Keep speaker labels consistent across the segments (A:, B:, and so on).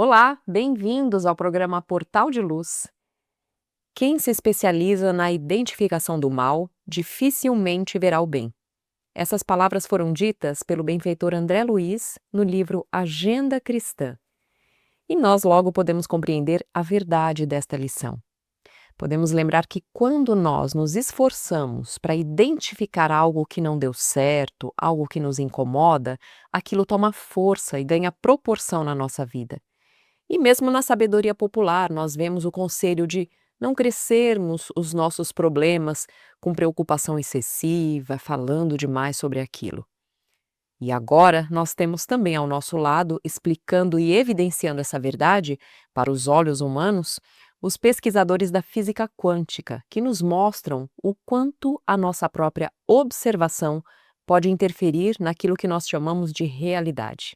A: Olá, bem-vindos ao programa Portal de Luz. Quem se especializa na identificação do mal, dificilmente verá o bem. Essas palavras foram ditas pelo benfeitor André Luiz no livro Agenda Cristã. E nós logo podemos compreender a verdade desta lição. Podemos lembrar que quando nós nos esforçamos para identificar algo que não deu certo, algo que nos incomoda, aquilo toma força e ganha proporção na nossa vida. E mesmo na sabedoria popular, nós vemos o conselho de não crescermos os nossos problemas com preocupação excessiva, falando demais sobre aquilo. E agora nós temos também ao nosso lado, explicando e evidenciando essa verdade para os olhos humanos, os pesquisadores da física quântica, que nos mostram o quanto a nossa própria observação pode interferir naquilo que nós chamamos de realidade.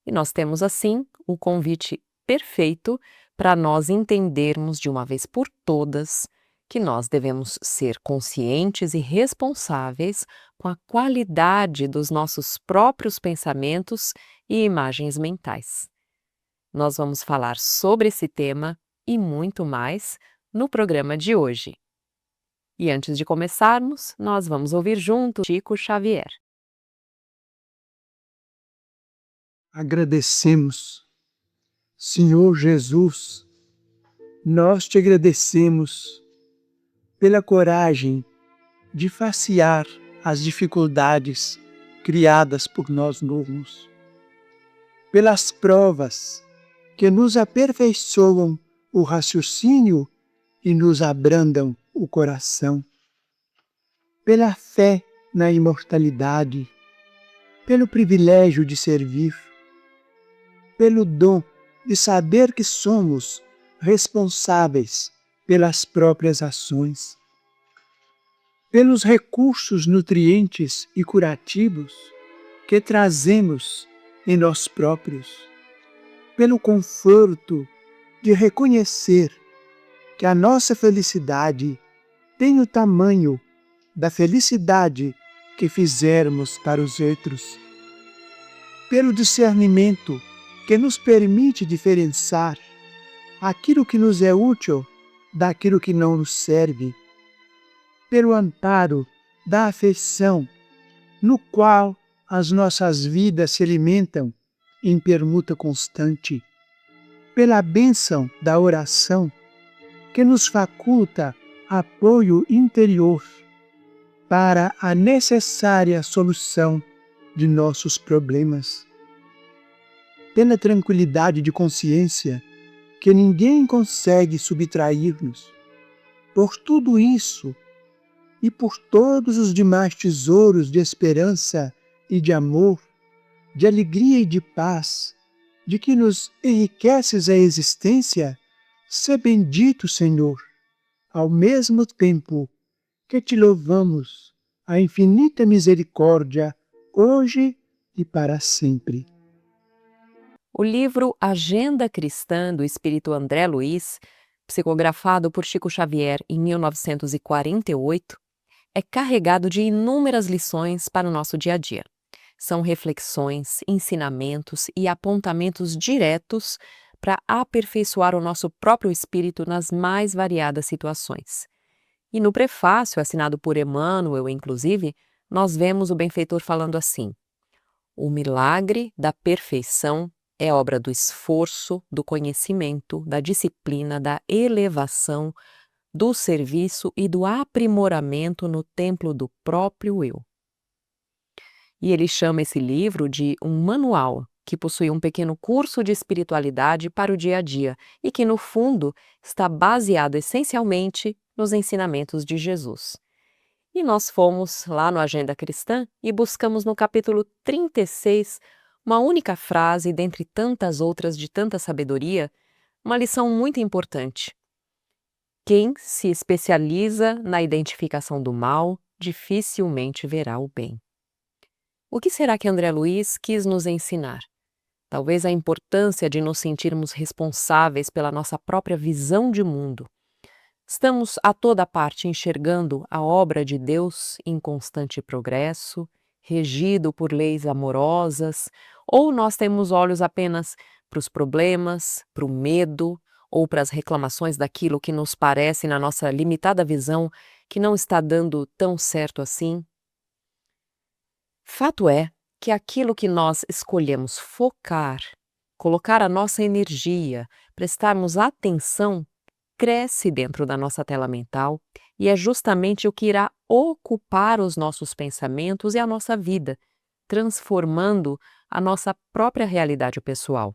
A: E nós temos, assim, o convite perfeito para nós entendermos de uma vez por todas que nós devemos ser conscientes e responsáveis com a qualidade dos nossos próprios pensamentos e imagens mentais. Nós vamos falar sobre esse tema e muito mais no programa de hoje. E antes de começarmos, nós vamos ouvir juntos Chico Xavier.
B: Agradecemos, Senhor Jesus, nós te agradecemos pela coragem de facear as dificuldades criadas por nós mesmos, pelas provas que nos aperfeiçoam o raciocínio e nos abrandam o coração, pela fé na imortalidade, pelo privilégio de servir, pelo dom de saber que somos responsáveis pelas próprias ações, pelos recursos nutrientes e curativos que trazemos em nós próprios, pelo conforto de reconhecer que a nossa felicidade tem o tamanho da felicidade que fizermos para os outros, pelo discernimento que nos permite diferenciar aquilo que nos é útil daquilo que não nos serve, pelo amparo da afeição, no qual as nossas vidas se alimentam em permuta constante, pela bênção da oração, que nos faculta apoio interior para a necessária solução de nossos problemas, pela tranquilidade de consciência que ninguém consegue subtrair-nos. Por tudo isso e por todos os demais tesouros de esperança e de amor, de alegria e de paz, de que nos enriqueces a existência, sê bendito, Senhor, ao mesmo tempo que te louvamos a infinita misericórdia, hoje e para sempre.
A: O livro Agenda Cristã, do espírito André Luiz, psicografado por Chico Xavier em 1948, é carregado de inúmeras lições para o nosso dia a dia. São reflexões, ensinamentos e apontamentos diretos para aperfeiçoar o nosso próprio espírito nas mais variadas situações. E no prefácio, assinado por Emmanuel, inclusive, nós vemos o benfeitor falando assim: o milagre da perfeição é obra do esforço, do conhecimento, da disciplina, da elevação, do serviço e do aprimoramento no templo do próprio eu. E ele chama esse livro de um manual que possui um pequeno curso de espiritualidade para o dia a dia e que, no fundo, está baseado essencialmente nos ensinamentos de Jesus. E nós fomos lá no Agenda Cristã e buscamos no capítulo 36 uma única frase, dentre tantas outras de tanta sabedoria, uma lição muito importante. Quem se especializa na identificação do mal, dificilmente verá o bem. O que será que André Luiz quis nos ensinar? Talvez a importância de nos sentirmos responsáveis pela nossa própria visão de mundo. Estamos a toda parte enxergando a obra de Deus em constante progresso, regido por leis amorosas, ou nós temos olhos apenas para os problemas, para o medo, ou para as reclamações daquilo que nos parece, na nossa limitada visão, que não está dando tão certo assim? Fato é que aquilo que nós escolhemos focar, colocar a nossa energia, prestarmos atenção, cresce dentro da nossa tela mental e é justamente o que irá ocupar os nossos pensamentos e a nossa vida, transformando a nossa própria realidade pessoal.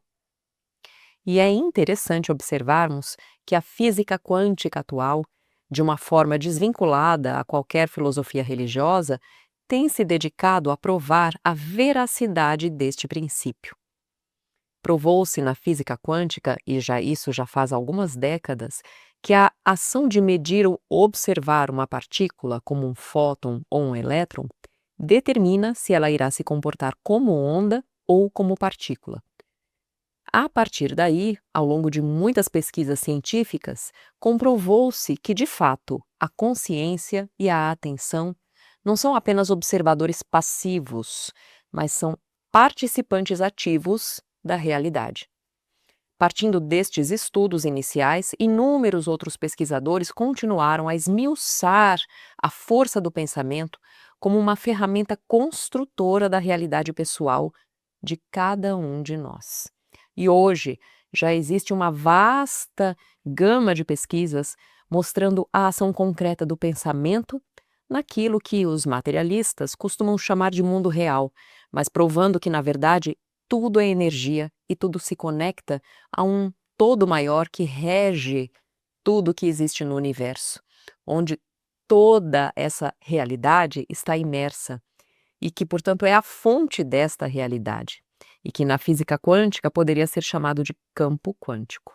A: E é interessante observarmos que a física quântica atual, de uma forma desvinculada a qualquer filosofia religiosa, tem se dedicado a provar a veracidade deste princípio. Provou-se na física quântica, e isso já faz algumas décadas, que a ação de medir ou observar uma partícula, como um fóton ou um elétron, determina se ela irá se comportar como onda ou como partícula. A partir daí, ao longo de muitas pesquisas científicas, comprovou-se que, de fato, a consciência e a atenção não são apenas observadores passivos, mas são participantes ativos da realidade. Partindo destes estudos iniciais, inúmeros outros pesquisadores continuaram a esmiuçar a força do pensamento como uma ferramenta construtora da realidade pessoal de cada um de nós. E hoje já existe uma vasta gama de pesquisas mostrando a ação concreta do pensamento naquilo que os materialistas costumam chamar de mundo real, mas provando que, na verdade, tudo é energia e tudo se conecta a um todo maior que rege tudo que existe no universo, onde toda essa realidade está imersa e que, portanto, é a fonte desta realidade, e que na física quântica poderia ser chamado de campo quântico.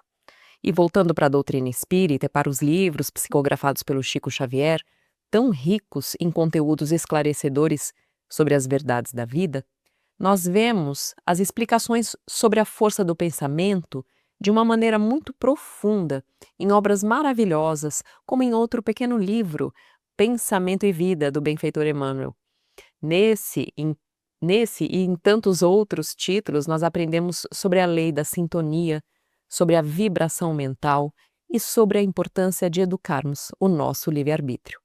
A: E voltando para a doutrina espírita e para os livros psicografados pelo Chico Xavier, tão ricos em conteúdos esclarecedores sobre as verdades da vida, nós vemos as explicações sobre a força do pensamento de uma maneira muito profunda, em obras maravilhosas, como em outro pequeno livro, Pensamento e Vida, do benfeitor Emmanuel. Nesse e em tantos outros títulos, nós aprendemos sobre a lei da sintonia, sobre a vibração mental e sobre a importância de educarmos o nosso livre-arbítrio.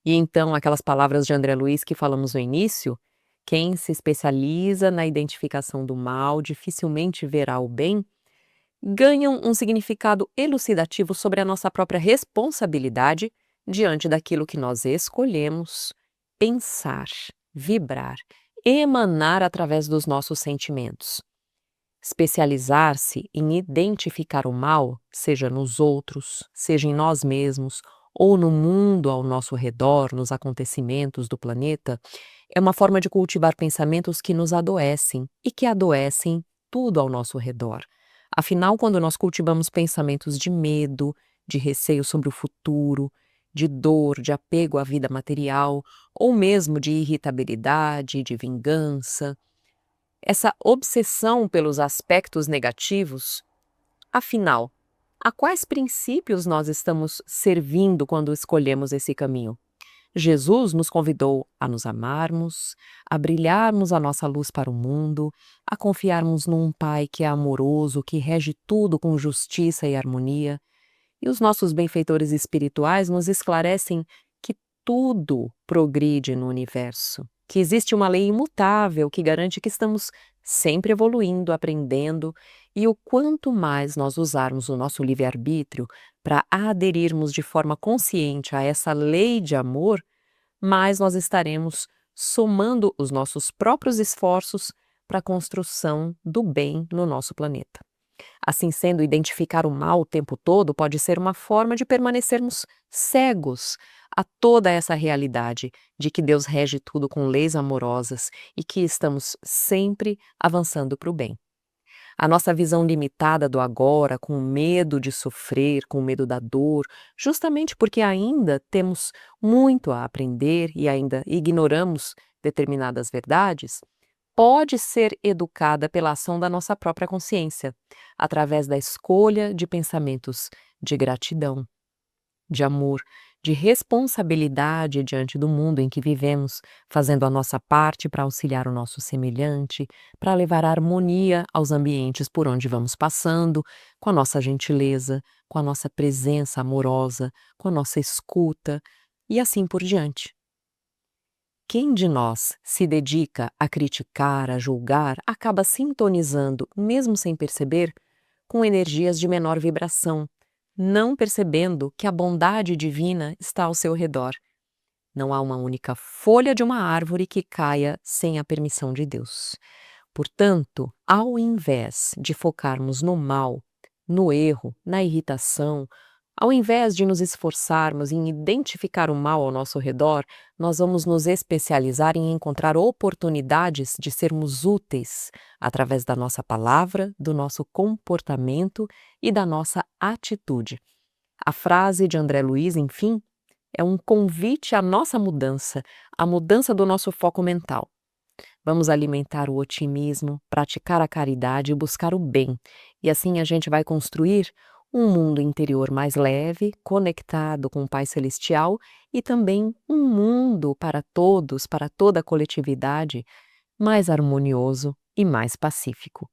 A: E então, aquelas palavras de André Luiz que falamos no início, quem se especializa na identificação do mal dificilmente verá o bem, ganham um significado elucidativo sobre a nossa própria responsabilidade diante daquilo que nós escolhemos pensar, vibrar, emanar através dos nossos sentimentos. Especializar-se em identificar o mal, seja nos outros, seja em nós mesmos, ou no mundo ao nosso redor, nos acontecimentos do planeta, é uma forma de cultivar pensamentos que nos adoecem e que adoecem tudo ao nosso redor. Afinal, quando nós cultivamos pensamentos de medo, de receio sobre o futuro, de dor, de apego à vida material, ou mesmo de irritabilidade, de vingança, essa obsessão pelos aspectos negativos, afinal, a quais princípios nós estamos servindo quando escolhemos esse caminho? Jesus nos convidou a nos amarmos, a brilharmos a nossa luz para o mundo, a confiarmos num Pai que é amoroso, que rege tudo com justiça e harmonia. E os nossos benfeitores espirituais nos esclarecem que tudo progride no universo, que existe uma lei imutável que garante que estamos sempre evoluindo, aprendendo, e o quanto mais nós usarmos o nosso livre-arbítrio para aderirmos de forma consciente a essa lei de amor, mais nós estaremos somando os nossos próprios esforços para a construção do bem no nosso planeta. Assim sendo, identificar o mal o tempo todo pode ser uma forma de permanecermos cegos a toda essa realidade de que Deus rege tudo com leis amorosas e que estamos sempre avançando para o bem. A nossa visão limitada do agora, com medo de sofrer, com medo da dor, justamente porque ainda temos muito a aprender e ainda ignoramos determinadas verdades, pode ser educada pela ação da nossa própria consciência, através da escolha de pensamentos de gratidão, de amor, de responsabilidade diante do mundo em que vivemos, fazendo a nossa parte para auxiliar o nosso semelhante, para levar harmonia aos ambientes por onde vamos passando, com a nossa gentileza, com a nossa presença amorosa, com a nossa escuta e assim por diante. Quem de nós se dedica a criticar, a julgar, acaba sintonizando, mesmo sem perceber, com energias de menor vibração, não percebendo que a bondade divina está ao seu redor. Não há uma única folha de uma árvore que caia sem a permissão de Deus. Portanto, ao invés de focarmos no mal, no erro, na irritação, ao invés de nos esforçarmos em identificar o mal ao nosso redor, nós vamos nos especializar em encontrar oportunidades de sermos úteis através da nossa palavra, do nosso comportamento e da nossa atitude. A frase de André Luiz, enfim, é um convite à nossa mudança, à mudança do nosso foco mental. Vamos alimentar o otimismo, praticar a caridade e buscar o bem. E assim a gente vai construir um mundo interior mais leve, conectado com o Pai Celestial e também um mundo para todos, para toda a coletividade, mais harmonioso e mais pacífico.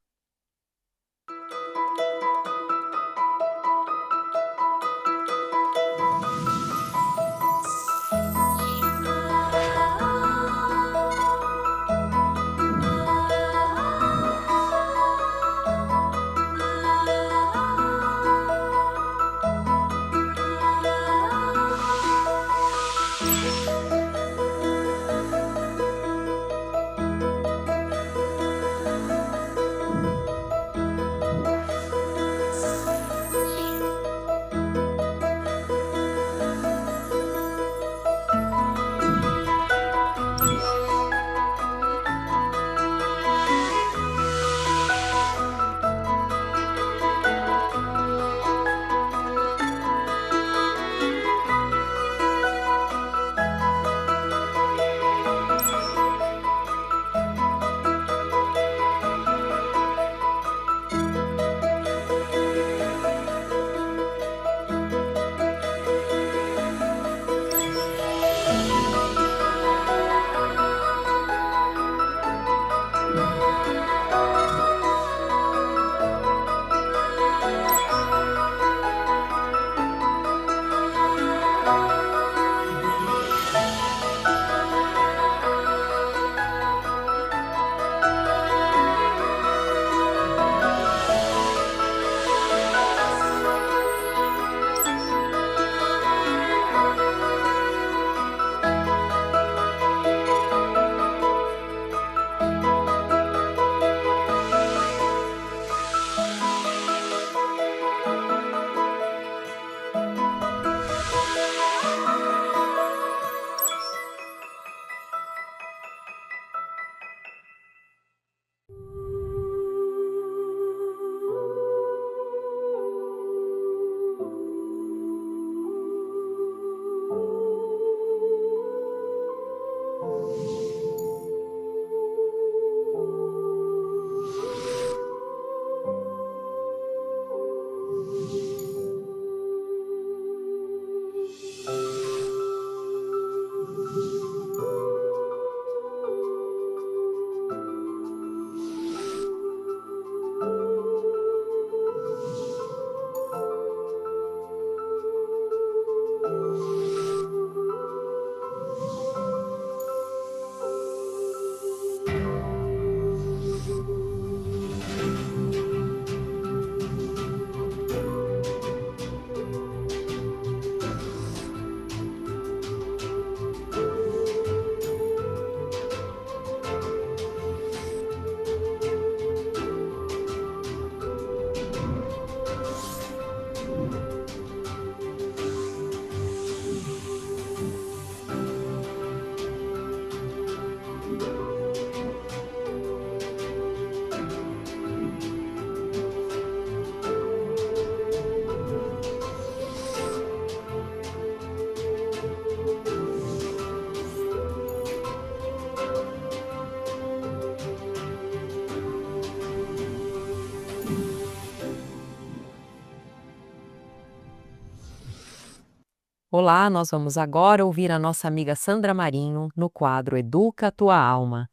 A: Olá, nós vamos agora ouvir a nossa amiga Sandra Marinho no quadro Educa a Tua Alma.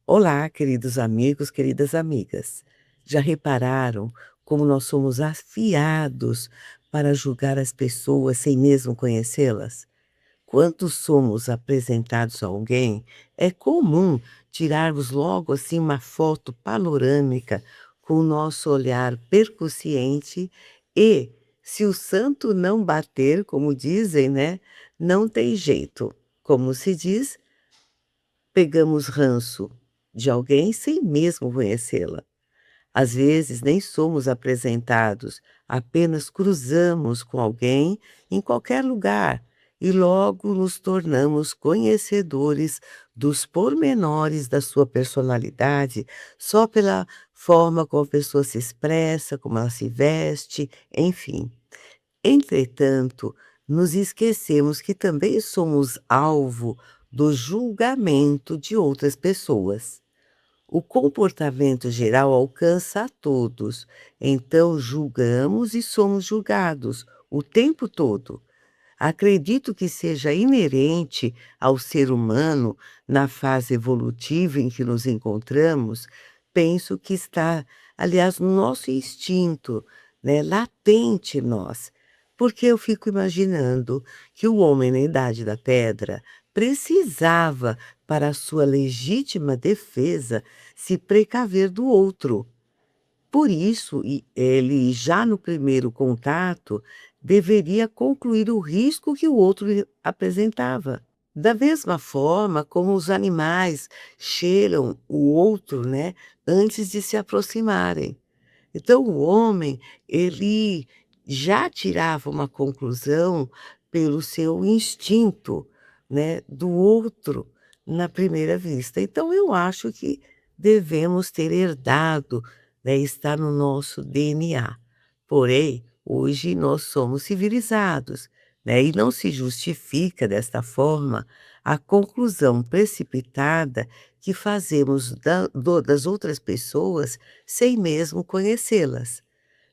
C: Olá, queridos amigos, queridas amigas. Já repararam como nós somos afiados para julgar as pessoas sem mesmo conhecê-las? Quando somos apresentados a alguém, é comum tirarmos logo assim uma foto panorâmica com o nosso olhar percussiente e, se o santo não bater, como dizem, né, não tem jeito. Como se diz, pegamos ranço de alguém sem mesmo conhecê-la. Às vezes nem somos apresentados, apenas cruzamos com alguém em qualquer lugar e logo nos tornamos conhecedores dos pormenores da sua personalidade só pela forma como a pessoa se expressa, como ela se veste, enfim. Entretanto, nos esquecemos que também somos alvo do julgamento de outras pessoas. O comportamento geral alcança a todos, então julgamos e somos julgados o tempo todo. Acredito que seja inerente ao ser humano, na fase evolutiva em que nos encontramos, penso que está, aliás, no nosso instinto, né, latente em nós. Porque eu fico imaginando que o homem na Idade da Pedra precisava, para a sua legítima defesa, se precaver do outro. Por isso, ele já no primeiro contato deveria concluir o risco que o outro lhe apresentava. Da mesma forma como os animais cheiram o outro, né, antes de se aproximarem. Então o homem, ele já tirava uma conclusão pelo seu instinto, né, do outro na primeira vista. Então eu acho que devemos ter herdado, né, está no nosso DNA. Porém, hoje nós somos civilizados, né, e não se justifica desta forma a conclusão precipitada que fazemos das outras pessoas sem mesmo conhecê-las.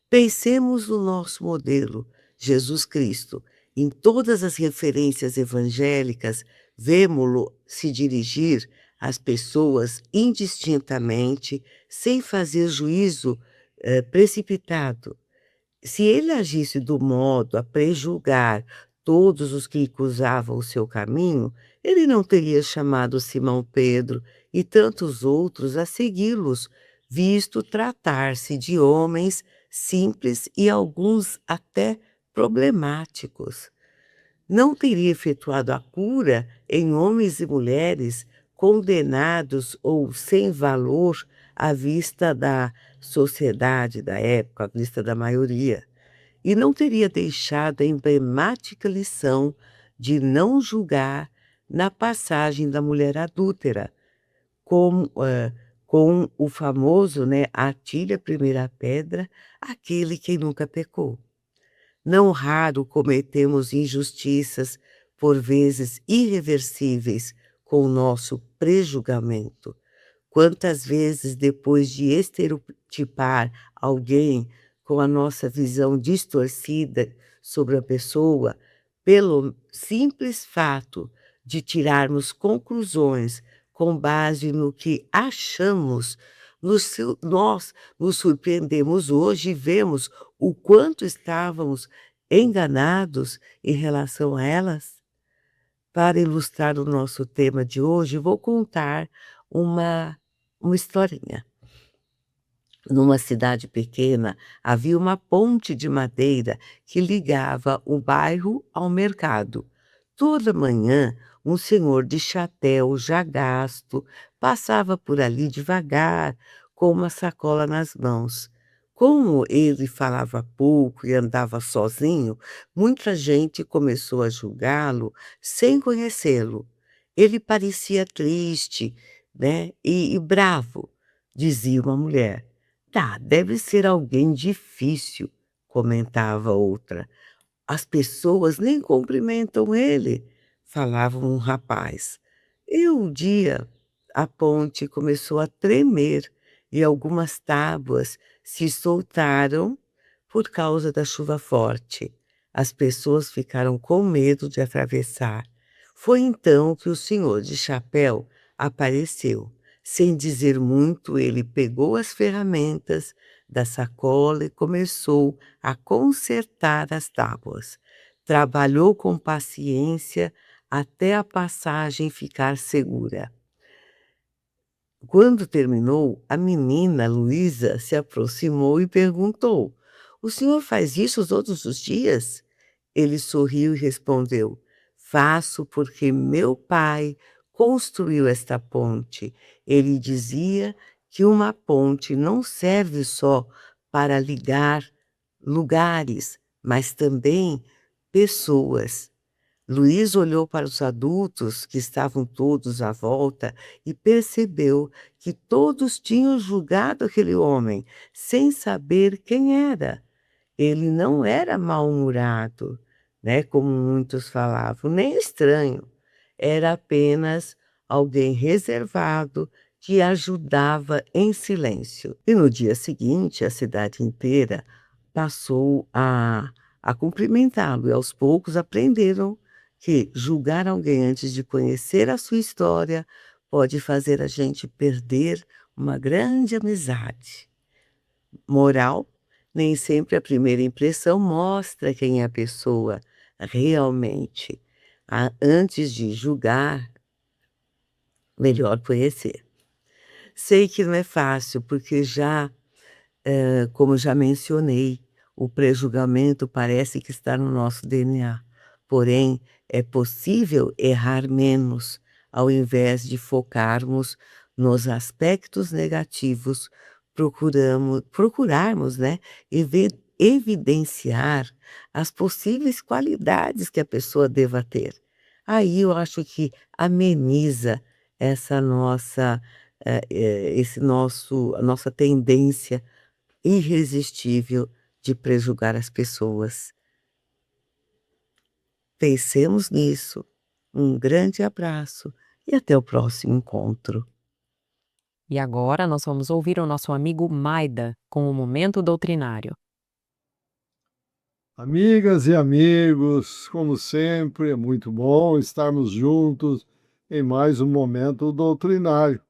C: Pensemos no nosso modelo, Jesus Cristo. Em todas as referências evangélicas, vemo-lo se dirigir às pessoas indistintamente, sem fazer juízo precipitado. Se ele agisse do modo a prejulgar todos os que cruzavam o seu caminho, ele não teria chamado Simão Pedro e tantos outros a segui-los, visto tratar-se de homens simples e alguns até problemáticos. Não teria efetuado a cura em homens e mulheres condenados ou sem valor à vista da sociedade da época, à vista da maioria, e não teria deixado a emblemática lição de não julgar na passagem da mulher adúltera, com, com o famoso, né, atire a primeira pedra, aquele que nunca pecou. Não raro cometemos injustiças, por vezes irreversíveis, com o nosso prejulgamento. Quantas vezes, depois de estereotipar alguém com a nossa visão distorcida sobre a pessoa, pelo simples fato de tirarmos conclusões com base no que achamos, nós nos surpreendemos hoje e vemos o quanto estávamos enganados em relação a elas? Para ilustrar o nosso tema de hoje, vou contar uma uma historinha. Numa cidade pequena, havia uma ponte de madeira que ligava o bairro ao mercado. Toda manhã, um senhor de chapéu já gasto passava por ali devagar, com uma sacola nas mãos. Como ele falava pouco e andava sozinho, muita gente começou a julgá-lo sem conhecê-lo. Ele parecia triste, né, e bravo, dizia uma mulher. Tá, deve ser alguém difícil, comentava outra. As pessoas nem cumprimentam ele, falava um rapaz. E um dia a ponte começou a tremer e algumas tábuas se soltaram por causa da chuva forte. As pessoas ficaram com medo de atravessar. Foi então que o senhor de chapéu apareceu. Sem dizer muito, ele pegou as ferramentas da sacola e começou a consertar as tábuas. Trabalhou com paciência até a passagem ficar segura. Quando terminou, a menina Luísa se aproximou e perguntou: "O senhor faz isso todos os dias?" Ele sorriu e respondeu: "Faço porque meu pai construiu esta ponte. Ele dizia que uma ponte não serve só para ligar lugares, mas também pessoas." Luiz olhou para os adultos, que estavam todos à volta, e percebeu que todos tinham julgado aquele homem, sem saber quem era. Ele não era mal-humorado, né, como muitos falavam, nem estranho. Era apenas alguém reservado que ajudava em silêncio. E no dia seguinte, a cidade inteira passou a cumprimentá-lo, e aos poucos aprenderam que julgar alguém antes de conhecer a sua história pode fazer a gente perder uma grande amizade. Moral: nem sempre a primeira impressão mostra quem é a pessoa realmente. Antes de julgar, melhor conhecer. Sei que não é fácil, porque como já mencionei, o pré-julgamento parece que está no nosso DNA. Porém, é possível errar menos, ao invés de focarmos nos aspectos negativos, procurarmos, né, evidenciar as possíveis qualidades que a pessoa deva ter. Aí eu acho que ameniza essa nossa, a nossa tendência irresistível de prejulgar as pessoas. Pensemos nisso. Um grande abraço e até o próximo encontro.
A: E agora nós vamos ouvir o nosso amigo Maida com o Momento Doutrinário.
D: Amigas e amigos, como sempre, é muito bom estarmos juntos em mais um momento doutrinário.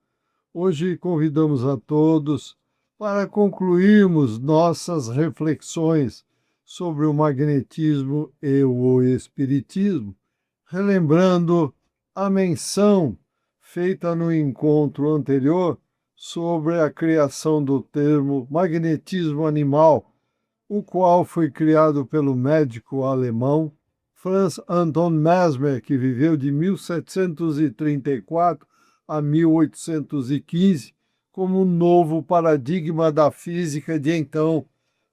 D: Hoje convidamos a todos para concluirmos nossas reflexões sobre o magnetismo e o espiritismo, relembrando a menção feita no encontro anterior sobre a criação do termo magnetismo animal, o qual foi criado pelo médico alemão Franz Anton Mesmer, que viveu de 1734 a 1815, como um novo paradigma da física de então,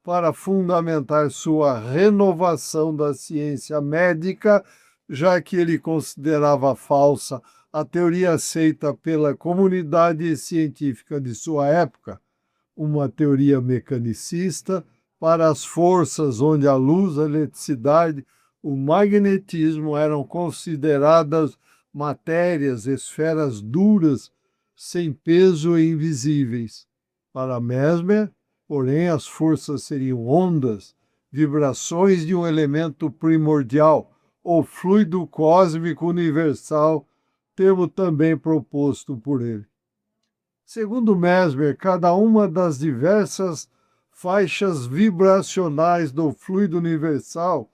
D: para fundamentar sua renovação da ciência médica, já que ele considerava falsa a teoria aceita pela comunidade científica de sua época, uma teoria mecanicista para as forças onde a luz, a eletricidade, o magnetismo eram consideradas matérias, esferas duras, sem peso e invisíveis. Para Mesmer, porém, as forças seriam ondas, vibrações de um elemento primordial, ou fluido cósmico universal, termo também proposto por ele. Segundo Mesmer, cada uma das diversas faixas vibracionais do fluido universal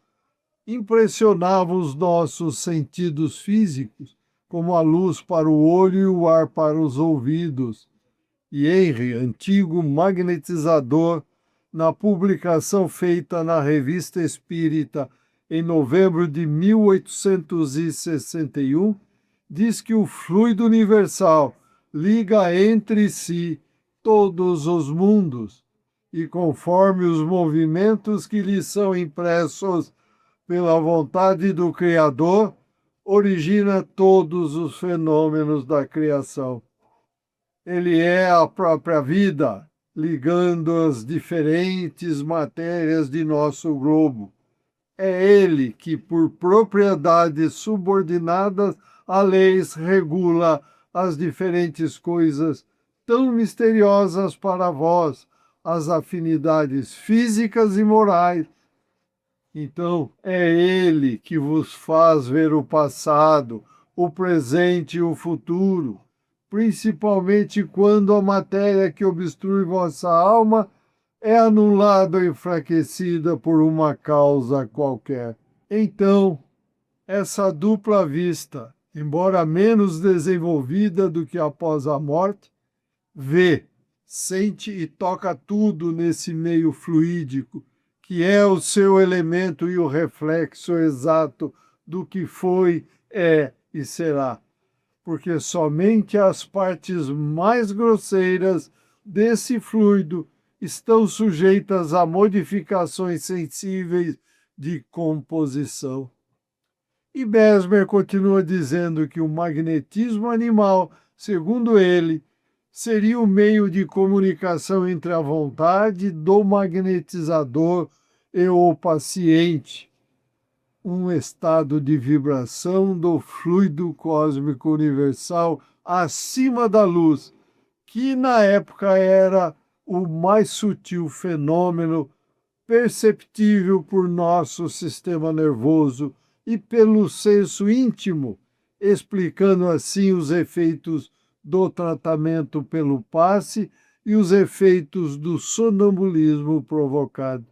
D: impressionava os nossos sentidos físicos, como a luz para o olho e o ar para os ouvidos. E Henry, antigo magnetizador, na publicação feita na Revista Espírita em novembro de 1861, diz que o fluido universal liga entre si todos os mundos, e conforme os movimentos que lhe são impressos pela vontade do Criador, origina todos os fenômenos da criação. Ele é a própria vida, ligando as diferentes matérias de nosso globo. É ele que, por propriedades subordinadas a leis, regula as diferentes coisas tão misteriosas para vós, as afinidades físicas e morais, Então, é Ele que vos faz ver o passado, o presente e o futuro, principalmente quando a matéria que obstrui vossa alma é anulada ou enfraquecida por uma causa qualquer. Então, essa dupla vista, embora menos desenvolvida do que após a morte, vê, sente e toca tudo nesse meio fluídico, que é o seu elemento e o reflexo exato do que foi, é e será. Porque somente as partes mais grosseiras desse fluido estão sujeitas a modificações sensíveis de composição. E Mesmer continua dizendo que o magnetismo animal, segundo ele, seria o meio de comunicação entre a vontade do magnetizador e o paciente, um estado de vibração do fluido cósmico universal acima da luz, que na época era o mais sutil fenômeno perceptível por nosso sistema nervoso e pelo senso íntimo, explicando assim os efeitos do tratamento pelo passe e os efeitos do sonambulismo provocado.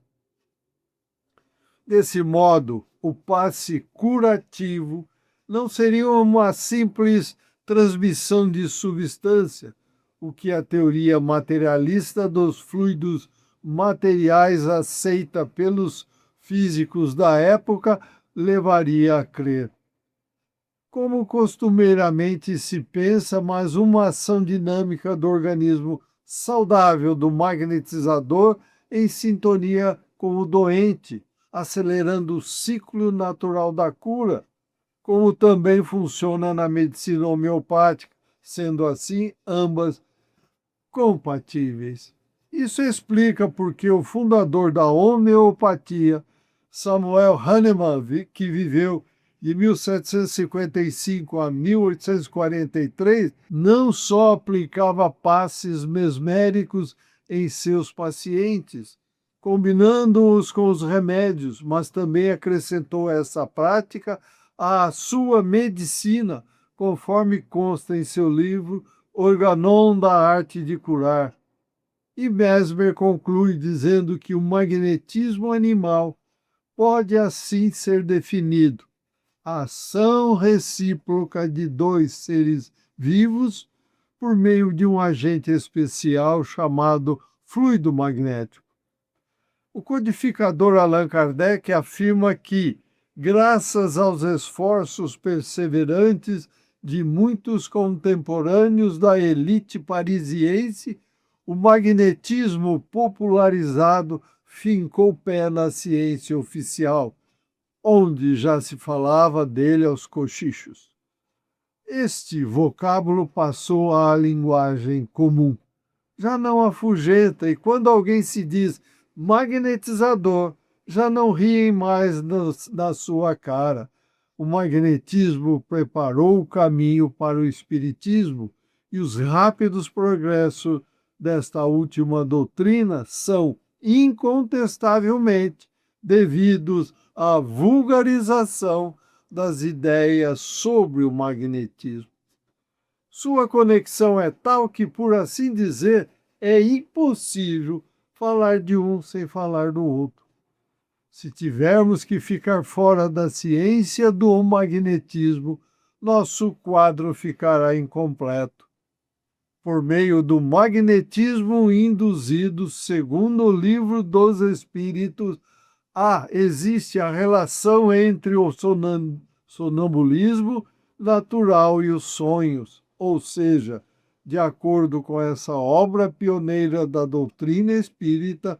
D: Desse modo, o passe curativo não seria uma simples transmissão de substância, o que a teoria materialista dos fluidos materiais aceita pelos físicos da época levaria a crer. Como costumeiramente se pensa, mas uma ação dinâmica do organismo saudável do magnetizador em sintonia com o doente, acelerando o ciclo natural da cura, como também funciona na medicina homeopática, sendo assim ambas compatíveis. Isso explica porque o fundador da homeopatia, Samuel Hahnemann, que viveu de 1755 a 1843, não só aplicava passes mesméricos em seus pacientes, combinando-os com os remédios, mas também acrescentou essa prática à sua medicina, conforme consta em seu livro Organon da Arte de Curar. E Mesmer conclui dizendo que o magnetismo animal pode assim ser definido: a ação recíproca de dois seres vivos por meio de um agente especial chamado fluido magnético. O codificador Allan Kardec afirma que, graças aos esforços perseverantes de muitos contemporâneos da elite parisiense, o magnetismo popularizado fincou pé na ciência oficial, onde já se falava dele aos cochichos. Este vocábulo passou à linguagem comum. Já não afugenta, e quando alguém se diz magnetizador, já não riem mais na sua cara. O magnetismo preparou o caminho para o espiritismo, e os rápidos progressos desta última doutrina são, incontestavelmente, devidos à vulgarização das ideias sobre o magnetismo. Sua conexão é tal que, por assim dizer, é impossível falar de um sem falar do outro. Se tivermos que ficar fora da ciência do magnetismo, nosso quadro ficará incompleto. Por meio do magnetismo induzido, segundo o Livro dos Espíritos, existe a relação entre o sonambulismo natural e os sonhos, ou seja, de acordo com essa obra pioneira da doutrina espírita,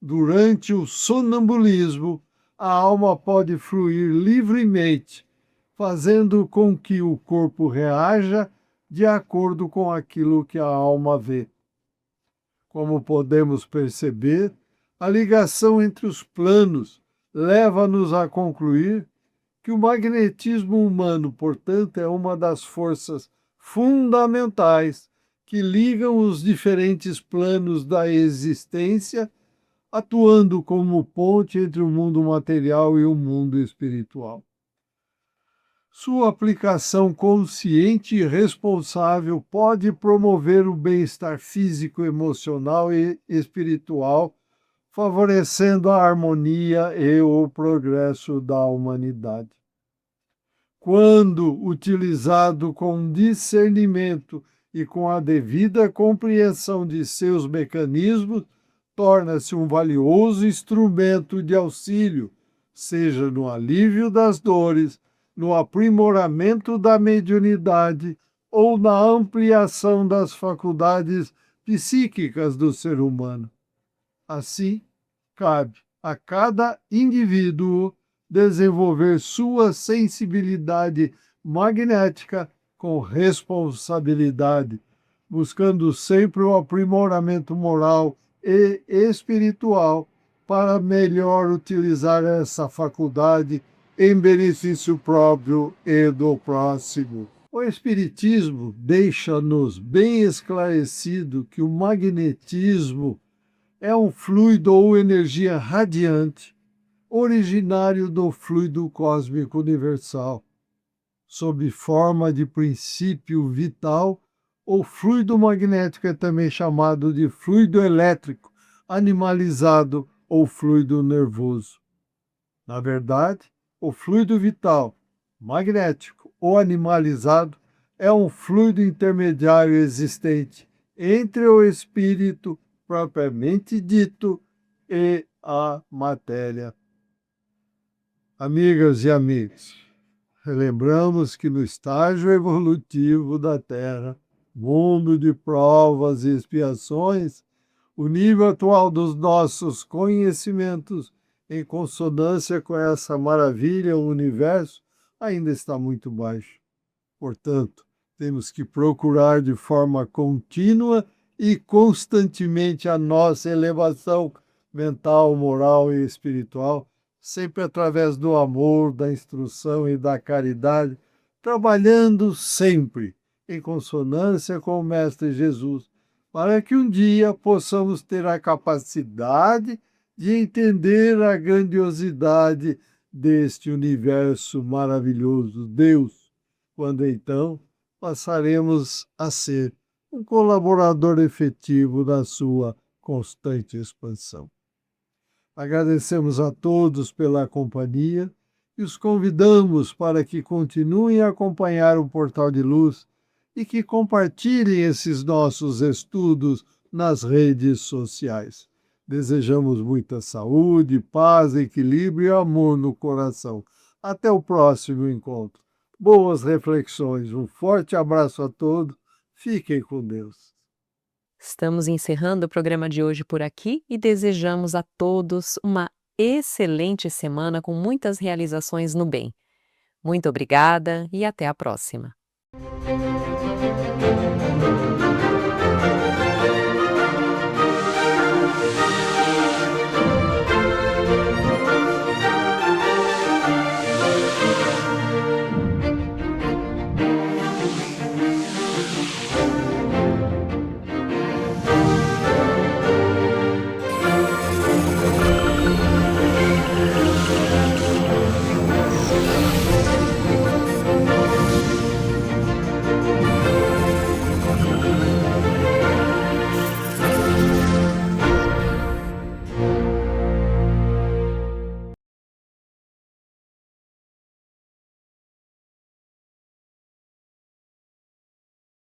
D: durante o sonambulismo, a alma pode fluir livremente, fazendo com que o corpo reaja de acordo com aquilo que a alma vê. Como podemos perceber, a ligação entre os planos leva-nos a concluir que o magnetismo humano, portanto, é uma das forças fundamentais que ligam os diferentes planos da existência atuando como ponte entre o mundo material e o mundo espiritual. Sua aplicação consciente e responsável pode promover o bem-estar físico, emocional e espiritual, favorecendo a harmonia e o progresso da humanidade. Quando utilizado com discernimento e com a devida compreensão de seus mecanismos, torna-se um valioso instrumento de auxílio, seja no alívio das dores, no aprimoramento da mediunidade ou na ampliação das faculdades psíquicas do ser humano. Assim, cabe a cada indivíduo desenvolver sua sensibilidade magnética com responsabilidade, buscando sempre o aprimoramento moral e espiritual para melhor utilizar essa faculdade em benefício próprio e do próximo. O Espiritismo deixa-nos bem esclarecido que o magnetismo é um fluido ou energia radiante, originário do fluido cósmico universal. Sob forma de princípio vital, o fluido magnético é também chamado de fluido elétrico, animalizado ou fluido nervoso. Na verdade, o fluido vital, magnético ou animalizado é um fluido intermediário existente entre o espírito propriamente dito e a matéria. Amigas e amigos, relembramos que no estágio evolutivo da Terra, mundo de provas e expiações, o nível atual dos nossos conhecimentos, em consonância com essa maravilha, o universo, ainda está muito baixo. Portanto, temos que procurar de forma contínua e constantemente a nossa elevação mental, moral e espiritual, sempre através do amor, da instrução e da caridade, trabalhando sempre em consonância com o Mestre Jesus, para que um dia possamos ter a capacidade de entender a grandiosidade deste universo maravilhoso, Deus, quando então passaremos a ser um colaborador efetivo da sua constante expansão. Agradecemos a todos pela companhia e os convidamos para que continuem a acompanhar o Portal de Luz e que compartilhem esses nossos estudos nas redes sociais. Desejamos muita saúde, paz, equilíbrio e amor no coração. Até o próximo encontro. Boas reflexões. Um forte abraço a todos. Fiquem com Deus.
A: Estamos encerrando o programa de hoje por aqui e desejamos a todos uma excelente semana com muitas realizações no bem. Muito obrigada e até a próxima.